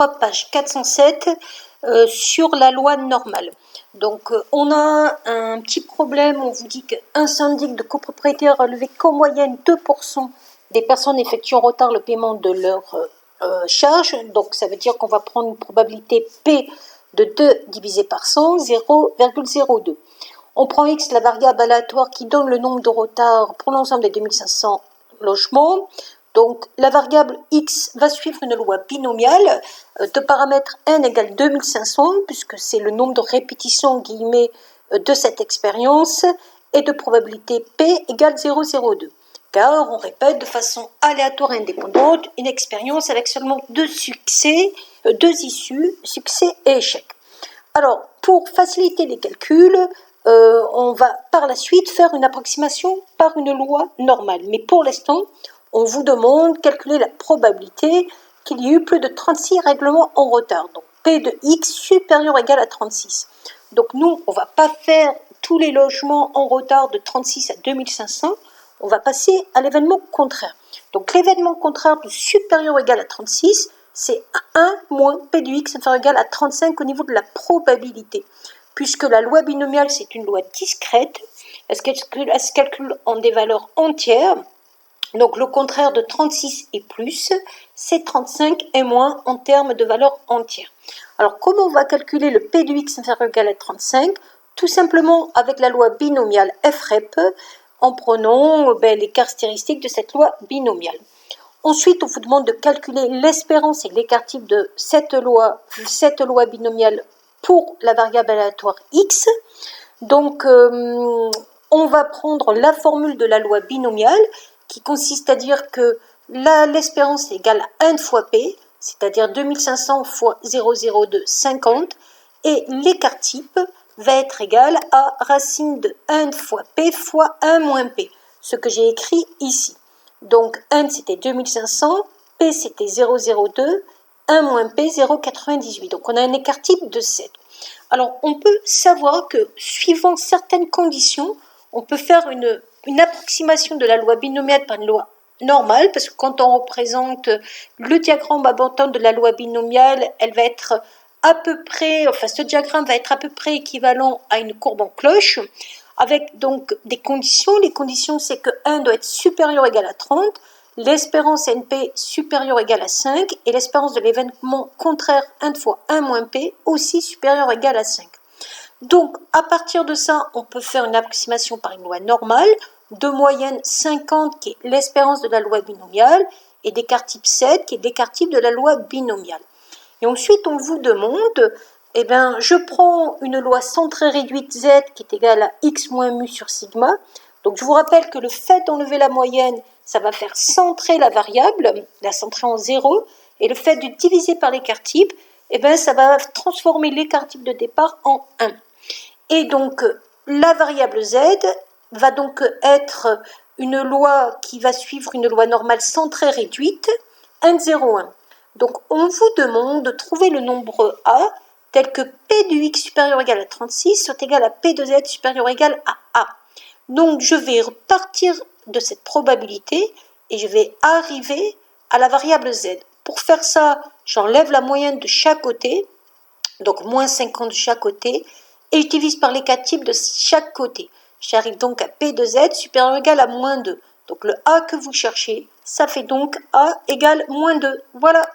page 407 sur la loi normale. Donc on a un petit problème, on vous dit qu'un syndic de copropriété a relevé qu'en moyenne 2% des personnes effectuent en retard le paiement de leurs charges. Donc ça veut dire qu'on va prendre une probabilité P de 2 divisé par 100, 0,02. On prend X, la variable aléatoire qui donne le nombre de retards pour l'ensemble des 2500 logements. Donc la variable X va suivre une loi binomiale de paramètre n égale 2500, puisque c'est le nombre de répétitions guillemets de cette expérience, et de probabilité P égale 0,02. Car on répète de façon aléatoire et indépendante une expérience avec seulement deux issues, succès et échec. Alors, pour faciliter les calculs, on va par la suite faire une approximation par une loi normale. Mais pour l'instant, on vous demande de calculer la probabilité qu'il y ait eu plus de 36 règlements en retard. Donc, P de X supérieur ou égal à 36. Donc, nous, on ne va pas faire tous les logements en retard de 36 à 2500. On va passer à l'événement contraire. Donc, l'événement contraire de supérieur ou égal à 36, c'est 1 moins P de X inférieur ou égal à 35 au niveau de la probabilité. Puisque la loi binomiale, c'est une loi discrète, elle se calcule en des valeurs entières. Donc, le contraire de 36 et plus, c'est 35 et moins en termes de valeurs entières. Alors, comment on va calculer le P de X inférieur ou égal à 35? Tout simplement avec la loi binomiale FREP, en prenant les caractéristiques de cette loi binomiale. Ensuite, on vous demande de calculer l'espérance et l'écart type de cette loi binomiale pour la variable aléatoire X. Donc, on va prendre la formule de la loi binomiale qui consiste à dire que l'espérance est égale à 1 fois P, c'est-à-dire 2500 fois 0,02, 50, et l'écart type va être égal à racine de 1 fois P fois 1 moins P, ce que j'ai écrit ici. Donc 1 c'était 2500, P c'était 0,02, 1 moins P 0,98. Donc on a un écart type de 7. Alors on peut savoir que suivant certaines conditions, on peut faire une approximation de la loi binomiale par une loi normale, parce que quand on représente le diagramme abondant de la loi binomiale, elle va être à peu près, ce diagramme va être à peu près équivalent à une courbe en cloche, avec donc des conditions. Les conditions, c'est que 1 doit être supérieur ou égal à 30, l'espérance NP supérieure ou égale à 5, et l'espérance de l'événement contraire 1 fois 1 moins P aussi supérieure ou égale à 5. Donc, à partir de ça, on peut faire une approximation par une loi normale, de moyenne 50, qui est l'espérance de la loi binomiale, et d'écart type 7, qui est l'écart type de la loi binomiale. Et ensuite, on vous demande, je prends une loi centrée réduite Z qui est égale à X moins mu sur sigma. Donc, je vous rappelle que le fait d'enlever la moyenne, ça va faire centrer la variable, la centrer en 0, et le fait de diviser par l'écart type, ça va transformer l'écart type de départ en 1. Et donc, la variable Z va donc être une loi qui va suivre une loi normale centrée réduite, 1, 0, 1. Donc, on vous demande de trouver le nombre A tel que P de X supérieur ou égal à 36 soit égal à P de Z supérieur ou égal à A. Donc, je vais repartir de cette probabilité et je vais arriver à la variable Z. Pour faire ça, j'enlève la moyenne de chaque côté, donc moins 50 de chaque côté, et je divise par l'écart type de chaque côté. J'arrive donc à P de Z supérieur ou égal à moins 2. Donc le A que vous cherchez, ça fait donc A égale moins 2. Voilà.